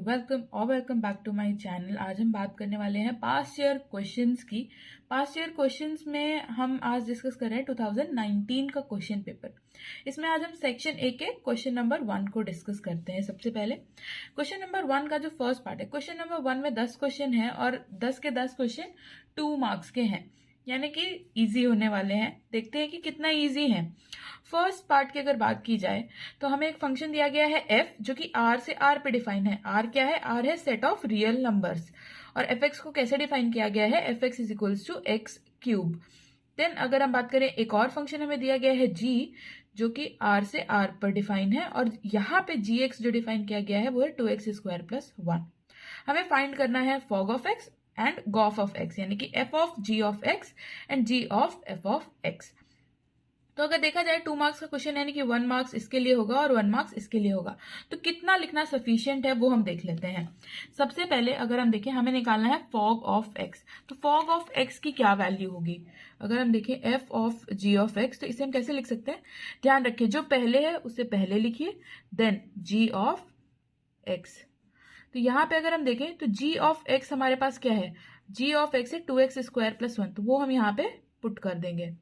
Welcome back to my channel. आज हम बात करने वाले हैं पास्ट ईयर क्वेश्चंस की। पास्ट ईयर क्वेश्चंस में हम आज डिस्कस कर रहे हैं 2019 का क्वेश्चन पेपर। इसमें आज हम सेक्शन ए के क्वेश्चन नंबर 1 को डिस्कस करते हैं। सबसे पहले क्वेश्चन नंबर 1 का जो फर्स्ट पार्ट है, क्वेश्चन नंबर 1 में 10 क्वेश्चन है और 10 के 10 क्वेश्चन 2 मार्क्स के हैं, यानी कि इजी होने वाले हैं। देखते हैं कि कितना इजी है। फर्स्ट पार्ट की अगर बात की जाए तो हमें एक फंक्शन दिया गया है f, जो कि r से r पे डिफाइन है। r क्या है? r है सेट ऑफ रियल नंबर्स। और fx को कैसे डिफाइन किया गया है? fx is equals to x cube. Then अगर हम बात करें, एक और फंक्शन हमें दिया गया है g, जो कि r से r पर डिफाइन है। और यहाँ पे gx जो डिफाइन किया गया है वो है 2x स्क्वायर प्लस 1। हमें फाइंड करना है fog of x and Gauff of x, यानी कि f of g of x and g of f of x। तो अगर देखा जाए 2 मार्क्स का क्वेश्चन, यानी कि 1 मार्क्स इसके लिए होगा और 1 मार्क्स इसके लिए होगा। तो कितना लिखना सफिशिएंट है वो हम देख लेते हैं। सबसे पहले अगर हम देखें, हमें निकालना है फॉग ऑफ x। तो फॉग ऑफ x की क्या वैल्यू होगी? अगर हम देखें f of g of x, तो इसे हम कैसे लिख सकते हैं? ध्यान रखिए, जो पहले है उससे पहले लिखिए, देन g ऑफ x। तो यहाँ पे अगर हम देखें तो g ऑफ x हमारे पास क्या है? g ऑफ x है 2x स्क्वायर प्लस 1, तो वो हम यहाँ पे पुट कर देंगे।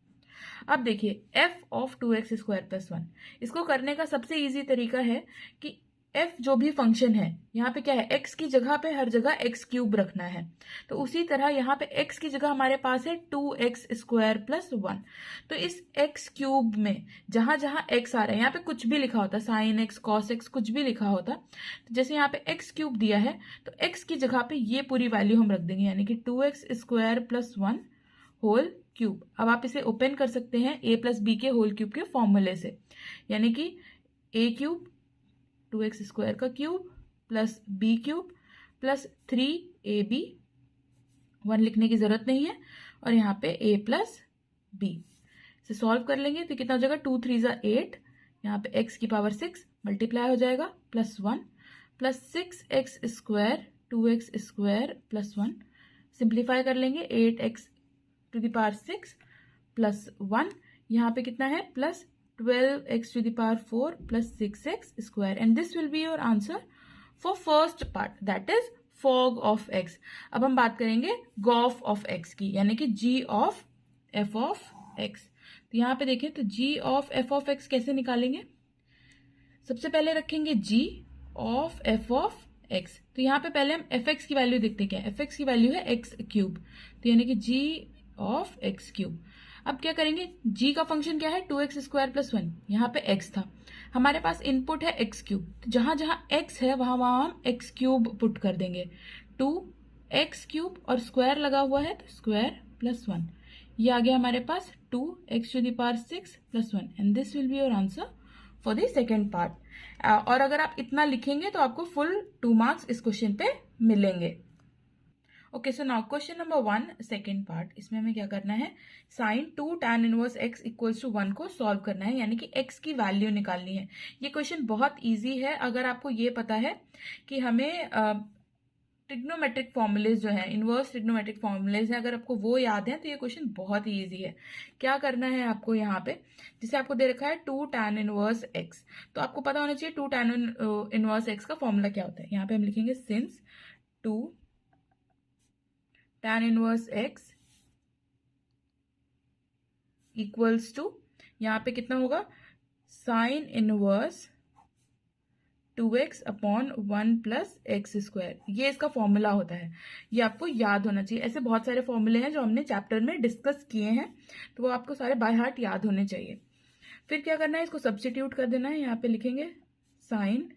अब देखिए f of 2x square plus 1, इसको करने का सबसे इजी तरीका है कि f जो भी फंक्शन है, यहाँ पे क्या है? x की जगह पे हर जगह x क्यूब रखना है। तो उसी तरह यहाँ पे x की जगह हमारे पास है 2x स्क्वायर प्लस 1। तो इस x क्यूब में जहां जहां x आ रहा है, यहाँ पे कुछ भी लिखा होता, साइन x कॉस x कुछ भी लिखा होता, तो जैसे यहाँ पे x क्यूब दिया है तो x की जगह पे ये पूरी वैल्यू हम रख देंगे, यानी कि 2x square plus 1 whole cube. अब आप इसे ओपन कर सकते हैं a प्लस बी के होल क्यूब के फॉर्मूले से, यानी कि a क्यूब 2x स्क्वायर का cube plus b cube plus 3ab, 1 लिखने की जरूरत नहीं है, और यहाँ पे a प्लस b। इसे सॉल्व कर लेंगे तो कितना हो जाएगा? 2 3 ज़ा 8, यहाँ पे x की पावर 6 मल्टीप्लाई हो जाएगा plus 1 plus 6x square 2x square plus 1। Simplify कर लेंगे, 8x to the power 6 plus 1, यहाँ पे कितना है? Plus 12x to the power 4 plus 6x square. And this will be your answer for first part, that is fog of x। अब हम बात करेंगे गॉफ ऑफ x की, यानी कि g of f of x। तो यहाँ पे देखें तो g of f of x कैसे निकालेंगे? सबसे पहले रखेंगे g of f of x। तो यहाँ पे पहले हम fx की वैल्यू देखते हैं। क्या fx की वैल्यू है x क्यूब, तो यानी कि g ऑफ एक्स क्यूब। अब क्या करेंगे? g का फंक्शन क्या है? 2x स्क्वायर प्लस 1, यहाँ पे x था, हमारे पास इनपुट है x क्यूब, तो जहां जहां x है वहां वहां हम x क्यूब पुट कर देंगे। 2x क्यूब और स्क्वायर लगा हुआ है तो स्क्वायर प्लस 1, ये आ गया हमारे पास 2x to the power 6 plus 1। And this will be your answer for the second part. और अगर आप इतना लिखेंगे तो आपको फुल 2 मार्क्स इस क्वेश्चन पे मिलेंगे। Okay, so now question number 1 second part. इसमें हमें क्या करना है? Sine 2 tan inverse x equals to 1 को सॉल्व करना है, यानी कि x की वैल्यू निकालनी है। ये क्वेश्चन बहुत इजी है अगर आपको ये पता है कि हमें ट्रिग्नोमेट्रिक फॉर्मूलेज जो है, इनवर्स ट्रिग्नोमेट्रिक फॉर्मूलेज है, अगर आपको वो याद है तो ये क्वेश्चन बहुत ही ईजी है। क्या करना है आपको? यहाँ पे जिसे आपको दे रखा है 2 tan इनवर्स x, तो आपको पता होना चाहिए 2 tan इनवर्स x का फॉर्मूला क्या होता है। यहाँ पे हम लिखेंगे since 2 tan inverse x equals to, यहाँ पे कितना होगा? Sine inverse 2x upon 1 plus x square. ये इसका फॉर्मूला होता है, ये आपको याद होना चाहिए। ऐसे बहुत सारे फॉर्मूले हैं जो हमने चैप्टर में डिस्कस किए हैं, तो वो आपको सारे बाय हार्ट याद होने चाहिए। फिर क्या करना है? इसको सब्स्टिट्यूट कर देना है। यहाँ पे लिखेंगे sine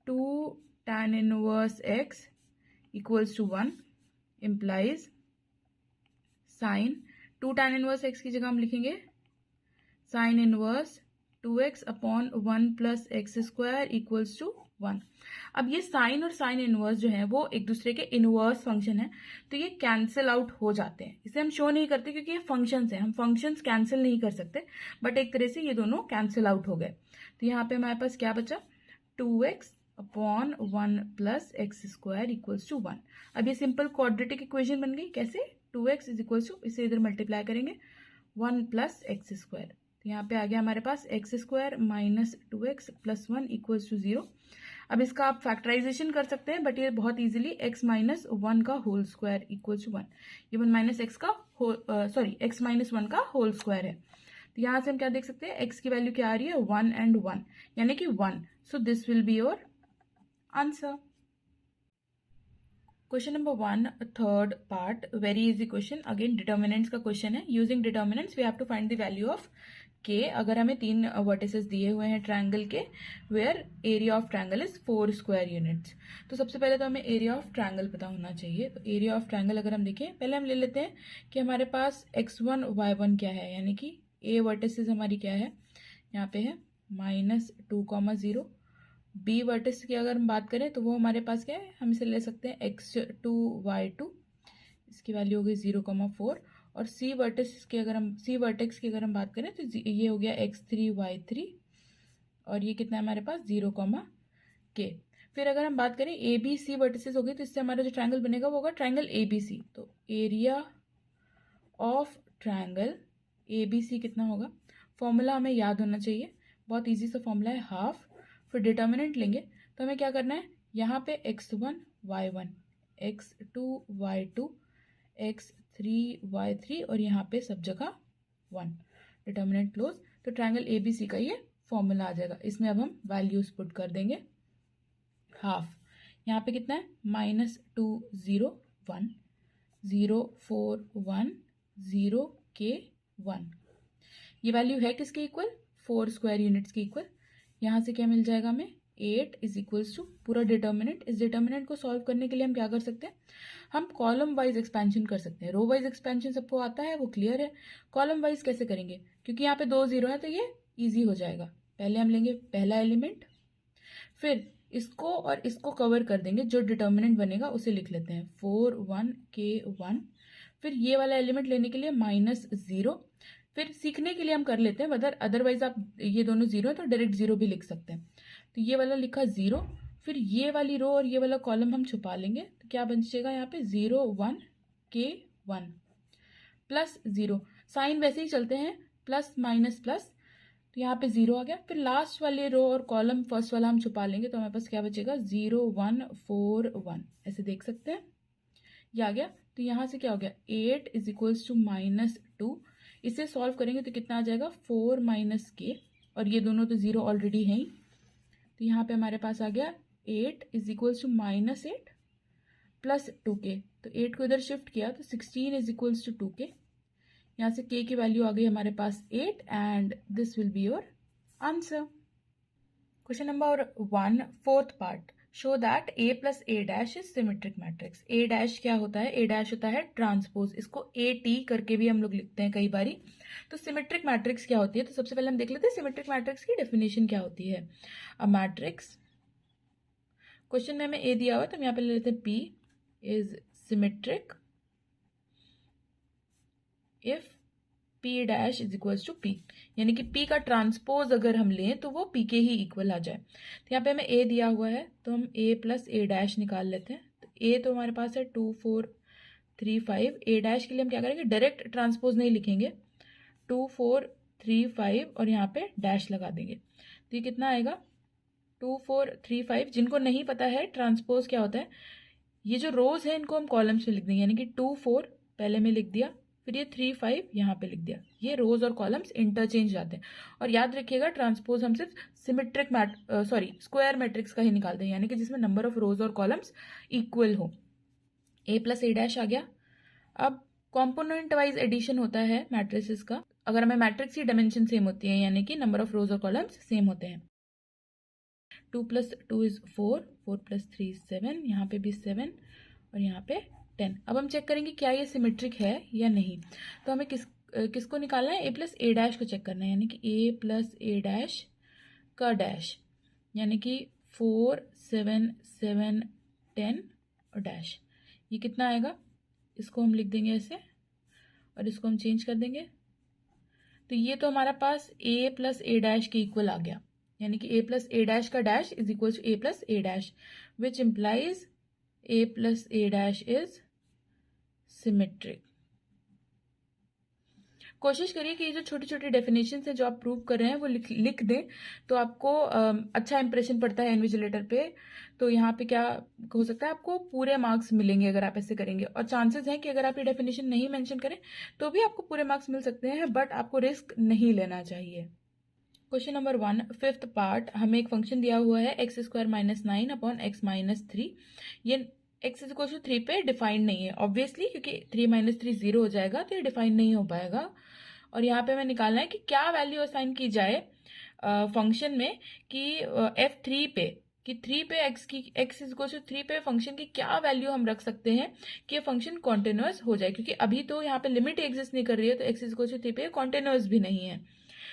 2 tan inverse x equals to 1 implies sine 2 tan inverse x की जगह हम लिखेंगे sine inverse 2x upon 1 plus x square equals to 1। अब ये साइन और साइन इनवर्स जो है वो एक दूसरे के इनवर्स फंक्शन है, तो ये कैंसिल आउट हो जाते हैं। इसे हम शो नहीं करते क्योंकि ये फंक्शंस है, हम फंक्शंस कैंसिल नहीं कर सकते, बट एक तरह से ये दोनों कैंसिल आउट हो गए। तो यहाँ पे हमारे पास क्या बचा? 2x upon 1 plus x square equals to 1। अब ये सिंपल क्वाड्रेटिक इक्वेशन बन गई। कैसे? 2x इज इक्वल्स टू, इसे इधर मल्टीप्लाई करेंगे 1 प्लस एक्स स्क्वायर, तो यहाँ पे आ गया हमारे पास x square minus 2x plus 1 equals to 0। अब इसका आप फैक्टराइजेशन कर सकते हैं, बट ये बहुत इजीली x माइनस वन का होल स्क्वायर इक्वल टू 1, ये 1 माइनस एक्स का x माइनस वन का होल स्क्वायर है। तो यहाँ से हम क्या देख सकते हैं, x की वैल्यू क्या आ रही है 1 एंड 1 यानी कि 1, so this will be your answer. Question number 1 third part, very easy question, again determinants का क्वेश्चन है। Using determinants we have to find the value of k. अगर हमें 3 वर्टिसेस दिए हुए हैं ट्रायंगल के, where area of triangle is 4 square units, तो सबसे पहले तो हमें एरिया ऑफ ट्रायंगल पता होना चाहिए। तो एरिया ऑफ ट्रायंगल अगर हम देखें, पहले हम ले लेते हैं कि हमारे पास x1 y1 क्या है, यानी कि ए वर्टिसेस हमारी क्या है, यहाँ पे है -2,0। बी वर्टिस की अगर हम बात करें तो वो हमारे पास क्या है, हम इसे ले सकते हैं x2 y2, इसकी वैल्यू हो गई 0,4। और सी वर्टिस की अगर हम बात करें तो ये हो गया x3 y3, और ये कितना है हमारे पास 0,k। फिर अगर हम बात करें ए बी सी वर्टिसेस हो गई, तो इससे हमारा जो ट्रायंगल बनेगा वो होगा ट्रायंगल ए बी सी। तो area of triangle A B C कितना होगा, फॉर्मूला हमें याद होना चाहिए, बहुत ईजी सा फॉर्मूला है, हाफ। फिर डिटर्मिनेंट लेंगे तो हमें क्या करना है, यहाँ पे x1 y1, x2 y2, x3 y3 और यहाँ पे सब जगह 1, डिटर्मिनेंट क्लोज। तो ट्रायंगल ABC का ये फॉर्मूला आ जाएगा। इसमें अब हम वैल्यूज पुट कर देंगे, हाफ यहाँ पे कितना है -2 0 1 0 4 1 0 k 1, ये वैल्यू है किसके इक्वल, 4 स्क्वायर यूनिट्स के इक्वल। यहाँ से क्या मिल जाएगा हमें 8 इज इक्वल्स टू पूरा डिटर्मिनेंट। इस डिटर्मिनेंट को सॉल्व करने के लिए हम क्या कर सकते हैं, हम कॉलम वाइज एक्सपेंशन कर सकते हैं। रो वाइज एक्सपेंशन सबको आता है, वो क्लियर है। कॉलम वाइज कैसे करेंगे, क्योंकि यहाँ पे 2 0 है तो ये ईजी हो जाएगा। पहले हम लेंगे पहला एलिमेंट, फिर इसको और इसको कवर कर देंगे, जो डिटर्मिनेंट बनेगा उसे लिख लेते हैं 4 1 k 1। फिर ये वाला एलिमेंट लेने के लिए -0, फिर सीखने के लिए हम कर लेते हैं, अदरवाइज आप ये दोनों 0 है तो डायरेक्ट 0 भी लिख सकते हैं। तो ये वाला लिखा 0, फिर ये वाली रो और ये वाला कॉलम हम छुपा लेंगे, तो क्या बन जाएगा यहाँ पे 0 1 k 1 प्लस 0, साइन वैसे ही चलते हैं, प्लस माइनस प्लस, तो यहाँ पे 0 आ गया। फिर लास्ट वाले रो और कॉलम फर्स्ट वाला हम छुपा लेंगे, तो हमारे पास क्या बचेगा 0 1 4 1, ऐसे देख सकते हैं, ये आ गया। तो यहाँ से क्या हो गया 8 इज इक्वल्स टू -2, इसे सॉल्व करेंगे तो कितना आ जाएगा 4 - k, और ये दोनों तो 0 ऑलरेडी हैं ही, तो यहाँ पे हमारे पास आ गया 8 is equals to -8 plus 2k। तो 8 को इधर शिफ्ट किया तो 16 इज इक्वल्स टू 2k। यहाँ से k की वैल्यू आ गई हमारे पास 8, and this will be your answer. Question number 1 fourth part, show that A plus A dash is symmetric matrix. A dash क्या होता है, A डैश होता है ट्रांसपोज, इसको AT करके भी हम लोग लिखते हैं कई बारी। तो सिमेट्रिक मैट्रिक्स क्या होती है, तो सबसे पहले हम देख लेते हैं सिमेट्रिक मैट्रिक्स की डेफिनेशन क्या होती है। अ मैट्रिक्स, क्वेश्चन में हमें A दिया हुआ है तो हम यहाँ पे ले लेते हैं P is symmetric if P dash is equals to P, यानी कि P का ट्रांसपोज अगर हम लें तो वो P के ही इक्वल आ जाए। तो यहाँ पे हमें A दिया हुआ है तो हम A प्लस A डैश निकाल लेते हैं। तो A तो हमारे पास है 2 4 3 5, A डैश के लिए हम क्या करेंगे, डायरेक्ट ट्रांसपोज नहीं लिखेंगे, 2 4 3 5 और यहाँ पे डैश लगा देंगे। तो ये कितना आएगा 2 4 3 5। जिनको नहीं पता है ट्रांसपोज क्या होता है, ये जो रोज है इनको हम कॉलम्स में लिख देंगे, यानी कि 2 4 पहले में लिख दिया, फिर ये 3 5 यहाँ पे लिख दिया, ये रोज और कॉलम्स इंटरचेंज जाते हैं। और याद रखिएगा ट्रांसपोज हम सिर्फ सिमेट्रिक स्क्वायर मैट्रिक्स का ही निकालते हैं, यानी कि जिसमें नंबर ऑफ रोज और कॉलम्स इक्वल हो। A प्लस A डैश आ गया। अब कॉम्पोनेंट वाइज एडिशन होता है मैट्रिसेस का, अगर हमें मैट्रिक्स की डायमेंशन सेम होती है, यानी कि नंबर ऑफ रोज और कॉलम्स सेम होते हैं। 2 + 2 इज 4, 4 + 3 इज 7, यहाँ पे भी 7 और यहाँ पे 10। अब हम चेक करेंगे क्या ये सिमेट्रिक है या नहीं। तो हमें किसको निकालना है, A प्लस A डैश को चेक करना है, यानी कि A प्लस A डैश का डैश, यानी कि 4 7 7 10 और डैश, ये कितना आएगा, इसको हम लिख देंगे ऐसे और इसको हम चेंज कर देंगे। तो ये तो हमारा पास A प्लस A डैश के इक्वल आ गया, यानी कि A प्लस A डैश का dash is equal to A plus A dash, which implies A plus A dash is symmetric. कोशिश करिए कि ये जो छोटी छोटी डेफिनेशन है जो आप प्रूव कर रहे हैं वो लिख दें, तो आपको अच्छा इंप्रेशन पड़ता है इन्विजिलेटर पे। तो यहाँ पे क्या हो सकता है, आपको पूरे मार्क्स मिलेंगे अगर आप ऐसे करेंगे। और चांसेस हैं कि अगर आप ये डेफिनेशन नहीं मेंशन करें तो भी आपको पूरे मार्क्स मिल सकते हैं, बट आपको रिस्क नहीं लेना चाहिए। Question number 1, fifth part. हमें एक फंक्शन दिया हुआ है x square minus 9 upon x minus 3। ये एक्स इज इक्वल टू 3 पे डिफाइंड नहीं है ऑब्वियसली, क्योंकि 3 माइनस 3 0 हो जाएगा, तो ये डिफाइन नहीं हो पाएगा। और यहाँ पे हमें निकालना है कि क्या वैल्यू असाइन की जाए फंक्शन में कि f3 पे, कि 3 पे x इज इक्वल टू 3 पे फंक्शन की क्या वैल्यू हम रख सकते हैं कि ये फंक्शन कॉन्टिन्यूअस हो जाए, क्योंकि अभी तो यहाँ पे लिमिट एग्जिस्ट नहीं कर रही है, तो x इज इक्वल टू 3 पे कॉन्टिन्यूअस भी नहीं है।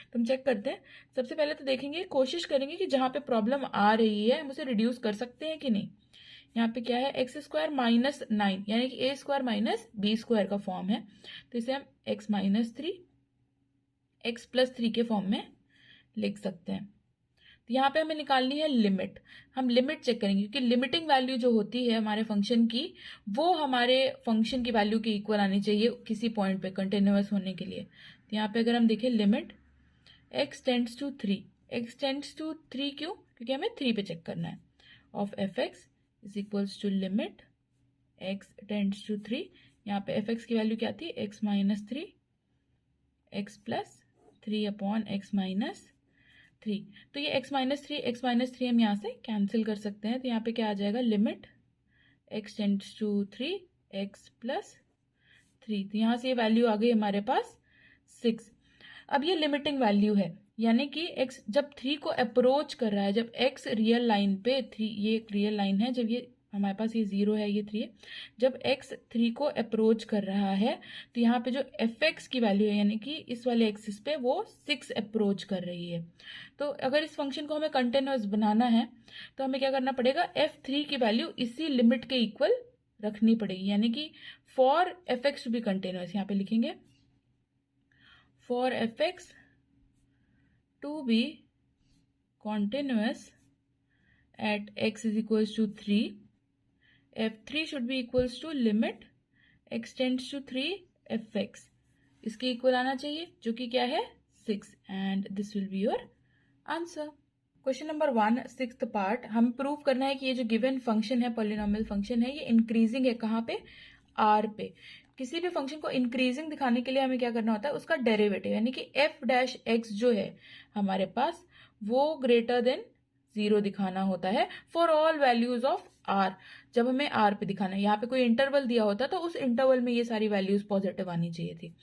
तो हम चेक करते हैं। सबसे पहले तो देखेंगे, कोशिश करेंगे कि जहां पे प्रॉब्लम आ रही है हम उसे रिड्यूस कर सकते हैं कि नहीं। यहाँ पे क्या है, एक्स स्क्वायर माइनस 9 यानी कि ए स्क्वायर माइनस बी स्क्वायर का फॉर्म है, तो इसे हम एक्स माइनस 3 एक्स प्लस 3 के फॉर्म में लिख सकते हैं। तो यहाँ पे हमें निकालनी है लिमिट। हम लिमिट चेक करेंगे, क्योंकि लिमिटिंग वैल्यू जो होती है हमारे फंक्शन की, वो हमारे फंक्शन की वैल्यू के इक्वल आनी चाहिए किसी पॉइंट पे कंटिन्यूअस होने के लिए। तो यहाँ पे अगर हम देखें limit x tends to 3, x tends to 3 क्यों, क्योंकि हमें 3 पे चेक करना है, of f x is equals to limit x tends to 3। यहाँ पे एफ एक्स की वैल्यू क्या थी, x minus 3 x plus 3 upon x minus 3। तो ये x माइनस 3 हम यहाँ से कैंसिल कर सकते हैं, तो यहाँ पे क्या आ जाएगा, limit x tends to 3 x plus 3। तो यहाँ से ये वैल्यू आ गई हमारे पास 6। अब ये लिमिटिंग वैल्यू है, यानी कि x जब 3 को अप्रोच कर रहा है, जब x रियल लाइन पे 3, ये एक रियल लाइन है, जब ये हमारे पास ये 0 है, ये 3 है, जब x 3 को अप्रोच कर रहा है तो यहाँ पे जो एफ एक्स की वैल्यू है, यानी कि इस वाले एक्सिस पे वो 6 अप्रोच कर रही है। तो अगर इस फंक्शन को हमें कंटिन्यूअस बनाना है तो हमें क्या करना पड़ेगा, f3 की वैल्यू इसी लिमिट के इक्वल रखनी पड़ेगी, यानी कि for f x to be continuous, यहाँ पे लिखेंगे for fx to be continuous at x is equals to 3, f3 should be equals to limit x tends to 3 fx, इसके इक्वल आना चाहिए जो कि क्या है 6, and this will be your answer. Question number 1, sixth part. हम prove करना है कि ये जो गिवन फंक्शन है, पॉलिनोमियल फंक्शन है, ये इंक्रीजिंग है, कहाँ पे, आर पे। किसी भी फंक्शन को इंक्रीजिंग दिखाने के लिए हमें क्या करना होता है, उसका डेरिवेटिव, यानी कि एफ डैश एक्स जो है हमारे पास, वो ग्रेटर देन 0 दिखाना होता है for all values of r. जब हमें आर पे दिखाना है, यहाँ पे कोई इंटरवल दिया होता तो उस इंटरवल में ये सारी वैल्यूज पॉजिटिव आनी चाहिए थी।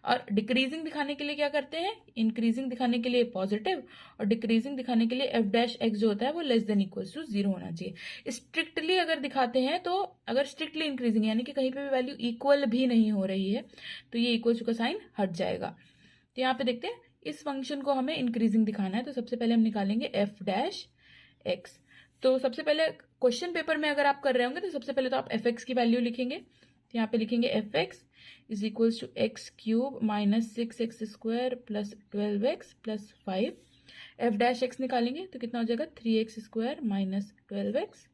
और डिक्रीजिंग दिखाने के लिए क्या करते हैं, इंक्रीजिंग दिखाने के लिए पॉजिटिव, और डिक्रीजिंग दिखाने के लिए एफ डैश एक्स जो होता है वो लेस देन इक्वल्स टू 0 होना चाहिए। स्ट्रिक्टली अगर दिखाते हैं तो, अगर स्ट्रिक्टली इंक्रीजिंग यानी कि कहीं पे भी वैल्यू इक्वल भी नहीं हो रही है तो ये इक्वल टू का साइन हट जाएगा। तो यहाँ पे देखते हैं, इस फंक्शन को हमें इंक्रीजिंग दिखाना है, तो सबसे पहले हम निकालेंगे एफ डैश एक्स। तो सबसे पहले क्वेश्चन पेपर में अगर आप कर रहे होंगे तो सबसे पहले तो आप एफ एक्स की वैल्यू लिखेंगे, तो यहाँ पे लिखेंगे f x is equals to x cube minus 6x square plus 12x plus 5। F dash x निकालेंगे तो कितना हो जाएगा, 3x square minus 12x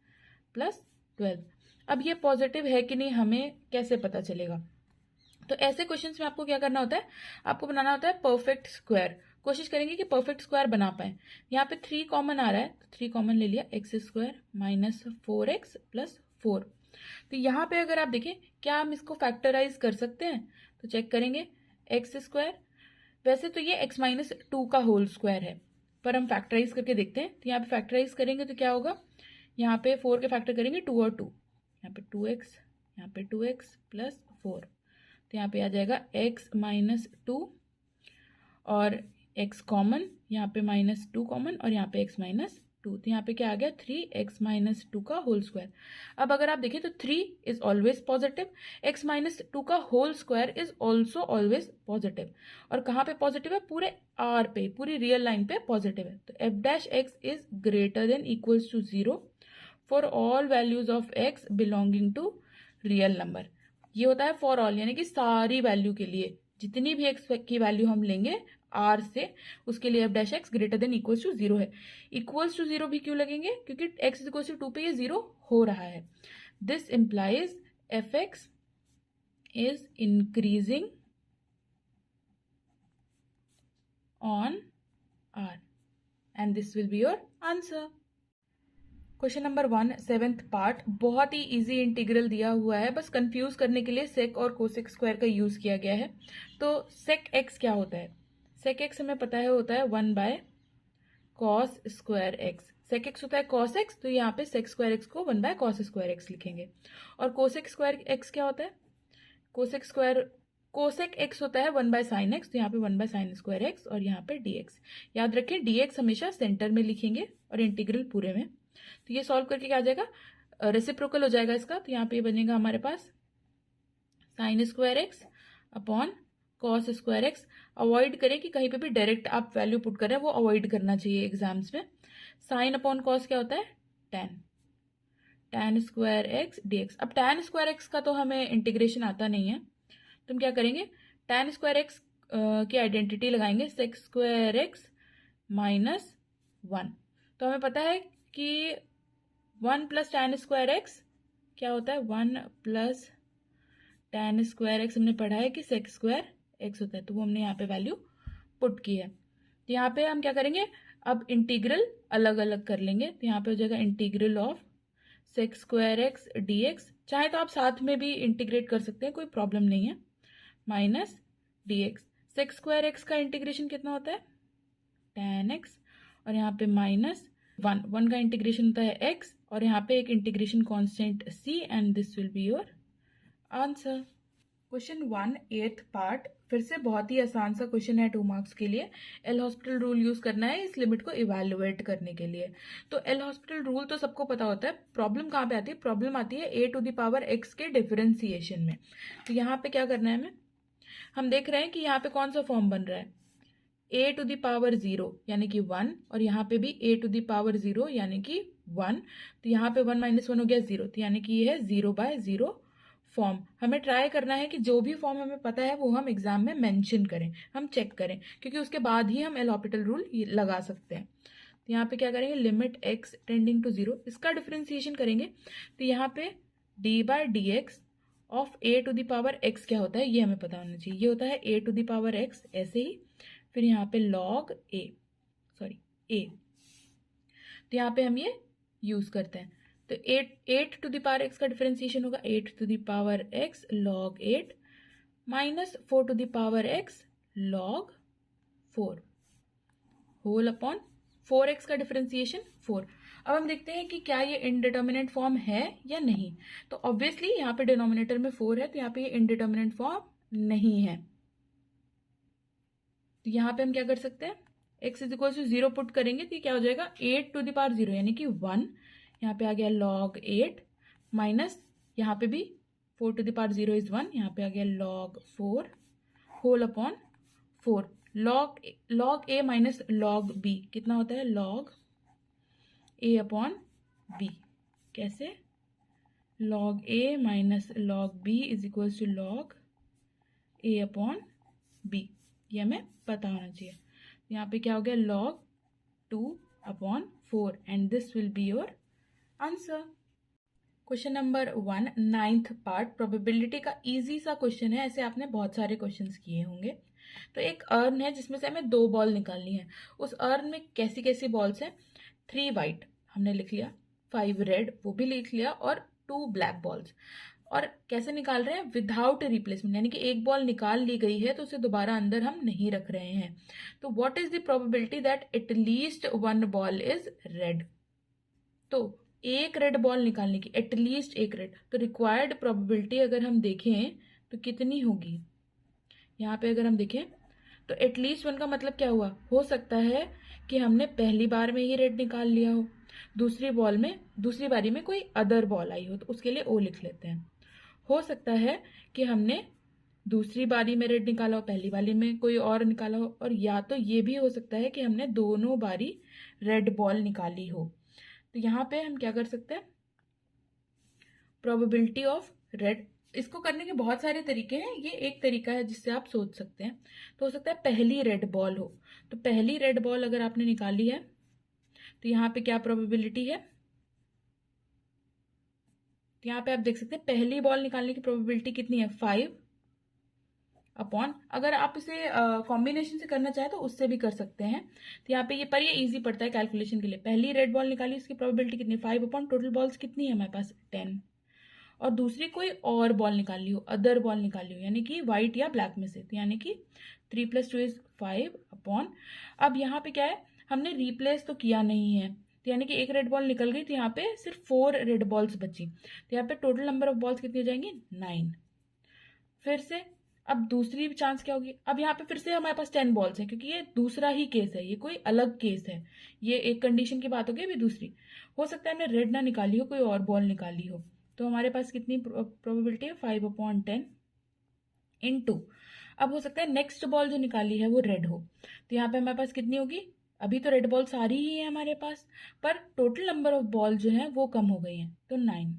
plus 12। अब ये पॉजिटिव है कि नहीं हमें कैसे पता चलेगा, तो ऐसे क्वेश्चंस में आपको क्या करना होता है, आपको बनाना होता है परफेक्ट स्क्वायर। कोशिश करेंगे कि परफेक्ट स्क्वायर बना पाए। यहाँ पे 3 कॉमन आ रहा है, तो 3 कॉमन ले लिया, x square minus 4x plus 4। तो यहाँ पे अगर आप देखें, क्या हम इसको फैक्टराइज कर सकते हैं, तो चेक करेंगे, एक्स स्क्वायर, वैसे तो ये x माइनस 2 का होल स्क्वायर है, पर हम फैक्टराइज करके देखते हैं। तो यहाँ पे फैक्टराइज करेंगे तो क्या होगा, यहाँ पे 4 के फैक्टर करेंगे 2 और 2, यहाँ पे 2x, यहाँ पे 2x प्लस 4, तो यहाँ पे आ जाएगा x माइनस 2 और x कॉमन, यहाँ पे माइनस 2 कॉमन और यहाँ पे x माइनस 2, तो यहाँ पे क्या आ गया, 3x माइनस 2 का होल स्क्वायर। अब अगर आप देखें तो 3 is always positive, x minus 2 का whole square is also always positive. और कहाँ पे पॉजिटिव है, पूरे r पे, पूरी रियल लाइन पे पॉजिटिव है। तो f dash x is greater than equals to 0 for all values of x belonging to real number. ये होता है फॉर ऑल, यानी कि सारी वैल्यू के लिए, जितनी भी x की वैल्यू हम लेंगे r से, उसके लिए f dash x greater than equals to 0 है। इक्वल्स टू 0 भी क्यों लगेंगे, क्योंकि x इज इक्वल्स टू 2 पे ये 0 हो रहा है। This implies F x is increasing on R and this will be your answer. Question number 1 7th part, बहुत ही इजी इंटीग्रल दिया हुआ है, बस कंफ्यूज करने के लिए सेक और कोसेक स्क्वायर का यूज किया गया है। तो सेक एक्स क्या होता है? सेक एक्स हमें पता है होता है 1 by cos square x. Sec x होता है कॉस एक्स, तो यहाँ पे सेक स्क्वायर एक्स को 1 बाय कॉस स्क्वायर एक्स लिखेंगे। और कोसेक स्क्वायर एक्स क्या होता है? कोसेक एक्स होता है 1 बाय साइन एक्स, तो यहाँ पे 1 बाय साइन स्क्वायर एक्स और यहाँ पे dx। याद रखें dx हमेशा सेंटर में लिखेंगे और इंटीग्रल पूरे में। तो ये सॉल्व करके क्या आ जाएगा? रेसिप्रोकल हो जाएगा इसका, तो यहाँ पे बनेगा हमारे पास sin square x upon cos square x. Avoid करें कि कहीं पे भी डायरेक्ट आप वैल्यू पुट करें, वो अवॉइड करना चाहिए एग्जाम्स में। साइन अपॉन कॉस क्या होता है? tan square x dx। अब tan स्क्वायर एक्स का तो हमें इंटीग्रेशन आता नहीं है, तो हम क्या करेंगे? tan स्क्वायर एक्स की आइडेंटिटी लगाएंगे, सेक स्क्वायर एक्स माइनस 1। तो हमें पता है कि 1 प्लस tan स्क्वायर एक्स क्या होता है? 1 प्लस tan स्क्वायर एक्स हमने पढ़ा है कि सेक स्क्वायर एक्स होता है, तो वो हमने यहाँ पे वैल्यू पुट की है। तो यहाँ पे हम क्या करेंगे? अब इंटीग्रल अलग अलग कर लेंगे, तो यहाँ पे हो जाएगा integral of sec square x dx। चाहे तो आप साथ में भी इंटीग्रेट कर सकते हैं, कोई प्रॉब्लम नहीं है, minus dx। Sec square x का इंटीग्रेशन कितना होता है? tan x, और यहाँ पे माइनस 1 का इंटीग्रेशन होता है x, और यहाँ पे एक integration constant c, and this will be your answer. Question 1 8th part, फिर से बहुत ही आसान सा क्वेश्चन है 2 मार्क्स के लिए। एल हॉस्पिटल रूल यूज करना है इस लिमिट को इवेलुएट करने के लिए। तो एल हॉस्पिटल रूल तो सबको पता होता है, प्रॉब्लम कहाँ पे आती है? प्रॉब्लम आती है a to the power x के डिफरेंशिएशन में। तो यहाँ पे क्या करना है हमें? हम देख रहे हैं कि यहाँ पे कौन सा फॉर्म बन रहा है? a टू द पावर 0 यानी कि 1, और यहाँ पे भी a टू द पावर 0 यानी कि 1। तो यहाँ पे 1 माइनस 1 हो गया 0, तो यानी कि ये है 0 बाय 0 फॉर्म। हमें ट्राई करना है कि जो भी फॉर्म हमें पता है वो हम एग्जाम में मेंशन करें, हम चेक करें, क्योंकि उसके बाद ही हम एल हॉस्पिटल रूल लगा सकते हैं। तो यहाँ पे क्या करेंगे? लिमिट x टेंडिंग टू 0, इसका डिफरेंशिएशन करेंगे। तो यहाँ पे d by d x of a to the power x क्या होता है ये हमें पता होना चाहिए। ये होता है a to the power x, ऐसे ही फिर यहाँ पे log a। तो यहाँ पे हम ये यूज करते हैं। तो 8 टू द पावर x का डिफरेंशिएशन होगा 8 to the power x log 8 minus 4 to the power x log 4 whole upon 4x का डिफरेंशिएशन 4। अब हम देखते हैं कि क्या ये इनडिटर्मिनेट फॉर्म है या नहीं। तो ऑब्वियसली यहाँ पे डिनोमिनेटर में 4 है, तो यहाँ पे ये इनडिटर्मिनेट फॉर्म नहीं है। तो यहाँ पे हम क्या कर सकते हैं? x is equal to 0 put करेंगे, तो क्या हो जाएगा? 8 टू द पावर 0 यानी कि 1, यहाँ पे आ गया log 8 माइनस यहाँ पे भी 4 टू द पावर 0 इज 1, यहाँ पे आ गया log 4 whole upon 4। log a minus log b कितना होता है? log a upon b। कैसे? log a minus log b is equal to log a upon b, ये हमें पता होना चाहिए। यहाँ पे क्या हो गया? log 2 upon 4, and this will be your answer. Question number 1 9th part, probability का इजी सा क्वेश्चन है, ऐसे आपने बहुत सारे क्वेश्चंस किए होंगे। तो एक अर्न है जिसमें से हमें 2 बॉल निकालनी है। उस अर्न में कैसी कैसी बॉल्स हैं? 3 वाइट हमने लिख लिया, 5 रेड वो भी लिख लिया, और 2 ब्लैक बॉल्स। और कैसे निकाल रहे हैं? विदाउट रिप्लेसमेंट, यानी कि एक बॉल निकाल ली गई है तो उसे दोबारा अंदर हम नहीं रख रहे हैं। तो what is the probability that at least 1 ball is red? तो एक रेड बॉल निकालने की, एटलीस्ट एक रेड, तो रिक्वायर्ड प्रोबेबिलिटी अगर हम देखें तो कितनी होगी? यहाँ पे अगर हम देखें तो एटलीस्ट 1 का मतलब क्या हुआ? हो सकता है कि हमने पहली बार में ही रेड निकाल लिया हो, दूसरी बारी में कोई अदर बॉल आई हो, तो उसके लिए ओ लिख लेते हैं। हो सकता है कि हमने दूसरी बारी में रेड निकाला हो, पहली बारी में कोई और निकाला हो, और या तो ये भी हो सकता है कि हमने दोनों बारी रेड बॉल निकाली हो। तो यहाँ पे हम क्या कर सकते हैं? प्रोबेबिलिटी ऑफ रेड, इसको करने के बहुत सारे तरीके हैं, ये एक तरीका है जिससे आप सोच सकते हैं। तो हो सकता है पहली रेड बॉल हो, तो पहली रेड बॉल अगर आपने निकाली है तो यहाँ पे क्या प्रोबेबिलिटी है? तो यहाँ पे आप देख सकते हैं पहली बॉल निकालने की प्रोबेबिलिटी कितनी है? 5, अपॉन, अगर आप इसे कॉम्बिनेशन से करना चाहे तो उससे भी कर सकते हैं। तो यहाँ पे ये इजी पड़ता है कैलकुलेशन के लिए। पहली रेड बॉल निकाली, उसकी प्रोबेबिलिटी कितनी, 5 अपॉन टोटल बॉल्स कितनी है हमारे पास 10, और दूसरी कोई और बॉल निकाली हो, अदर बॉल निकाली हो, यानी कि व्हाइट या ब्लैक में से, तो यानी कि 3 + 2 = 5 अपॉन, अब यहाँ पे क्या है, हमने रिप्लेस तो किया नहीं है, तो यानी कि एक रेड बॉल निकल गई, तो यहाँ पे सिर्फ 4 रेड बॉल्स बची, तो यहाँ पे टोटल नंबर ऑफ बॉल्स कितनी हो जाएंगी 9। फिर से अब दूसरी चांस क्या होगी, अब यहाँ पे फिर से हमारे पास 10 बॉल्स है, क्योंकि ये दूसरा ही केस है, ये कोई अलग केस है, ये एक कंडीशन की बात होगी, अभी दूसरी हो सकता है हमने रेड ना निकाली हो, कोई और बॉल निकाली हो, तो हमारे पास कितनी प्रोबेबिलिटी है 5/10 × अब हो सकता है नेक्स्ट बॉल जो निकाली है वो रेड हो, तो यहाँ पे हमारे पास कितनी होगी, अभी तो रेड बॉल सारी ही है हमारे पास, पर टोटल नंबर ऑफ बॉल जो है वो कम हो गई है, तो 9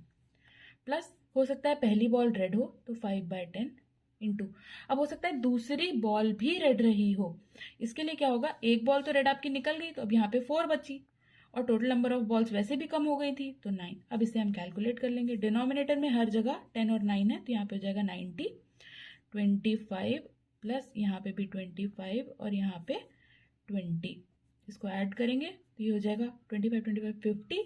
प्लस हो सकता है पहली बॉल रेड हो, तो 5/10 × अब हो सकता है दूसरी बॉल भी रेड रही हो, इसके लिए क्या होगा, एक बॉल तो रेड आपकी निकल गई, तो अब यहाँ पे 4 बची, और टोटल नंबर ऑफ बॉल्स वैसे भी कम हो गई थी, तो 9। अब इसे हम कैलकुलेट कर लेंगे, डिनोमिनेटर में हर जगह 10 और 9 है, तो यहाँ पे हो जाएगा 90, 25 प्लस यहाँ पे भी 25 और यहाँ पे 20, इसको ऐड करेंगे तो ये हो जाएगा 25 25 50,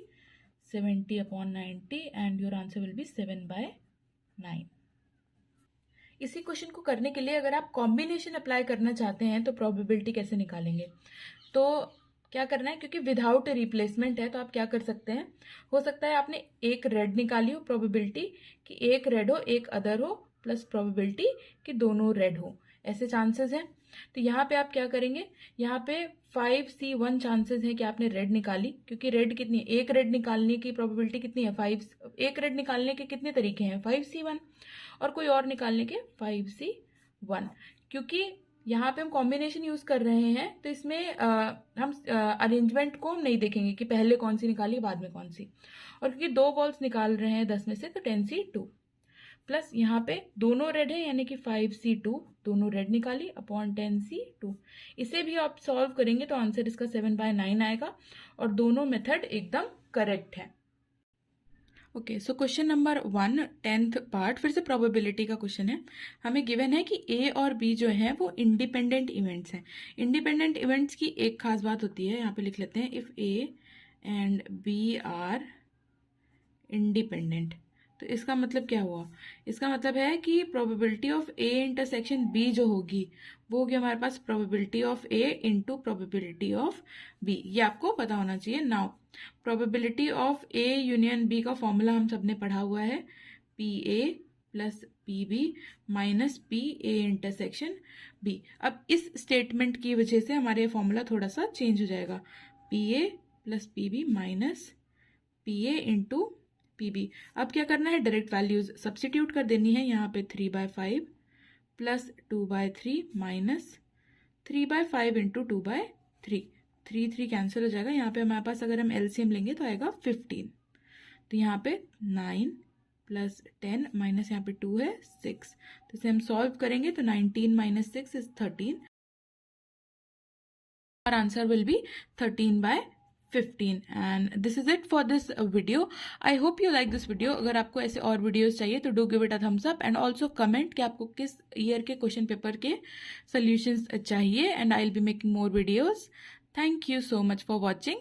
70/90 and your answer will be 7/9। इसी क्वेश्चन को करने के लिए अगर आप कॉम्बिनेशन अप्लाई करना चाहते हैं तो प्रोबेबिलिटी कैसे निकालेंगे, तो क्या करना है, क्योंकि विदाउट रिप्लेसमेंट है तो आप क्या कर सकते हैं, हो सकता है आपने एक रेड निकाली हो, प्रोबेबिलिटी कि एक रेड हो एक अदर हो, प्लस प्रोबेबिलिटी कि दोनों रेड हो, ऐसे चांसेस हैं। तो यहाँ पे आप क्या करेंगे, यहाँ पे 5C1 चांसेस है कि आपने रेड निकाली, क्योंकि रेड कितनी है, एक रेड निकालने की प्रोबेबिलिटी कितनी है 5, एक रेड निकालने के कितने तरीके हैं 5C1, और कोई और निकालने के 5C1, क्योंकि यहाँ पे हम कॉम्बिनेशन यूज कर रहे हैं, तो इसमें हम अरेंजमेंट को नहीं देखेंगे कि पहले कौन सी निकाली बाद में कौन सी, और क्योंकि 2 बॉल्स निकाल रहे हैं 10 में से, तो 10C2 प्लस यहाँ पे दोनों रेड है, यानी कि 5C2, दोनों रेड निकाली अपॉन 10C2, इसे भी आप सॉल्व करेंगे तो आंसर इसका 7/9 आएगा, और दोनों मेथड एकदम करेक्ट है। Okay, so question number 1 10th part, फिर से प्रोबेबिलिटी का क्वेश्चन है। हमें गिवन है कि ए और बी जो है वो इंडिपेंडेंट इवेंट्स हैं। इंडिपेंडेंट इवेंट्स की एक खास बात होती है, यहाँ पे लिख लेते हैं, if A and B are independent, तो इसका मतलब क्या हुआ, इसका मतलब है कि probability of A intersection B जो होगी वो होगी हमारे पास probability of A into probability of B, ये आपको पता होना चाहिए। Now probability of A union B का फॉर्मूला हम सबने पढ़ा हुआ है, P A plus P B minus P A intersection B. अब इस स्टेटमेंट की वजह से हमारे फॉर्मूला थोड़ा सा चेंज हो जाएगा, p A plus P B minus P a into p b. अब क्या करना है, डायरेक्ट वैल्यूज सब्सटीट्यूट कर देनी है, यहाँ पे 3/5 प्लस 2/3 माइनस 3/5 इंटू 2/3, 3 कैंसिल हो जाएगा, यहाँ पे हमारे पास अगर हम एलसीएम लेंगे तो आएगा 15, तो यहाँ पे 9 प्लस 10 माइनस यहाँ पे 2 है 6, तो इसे हम सॉल्व करेंगे तो 19 - 6 = 13, और answer will be 13/15। And this is it for this video. I hope you like this video. अगर आपको ऐसे और वीडियोस चाहिए तो do give it a thumbs up, and also comment कि आपको किस ईयर के क्वेश्चन पेपर के सोल्यूशंस चाहिए, and I will be making more videos. Thank you so much for watching.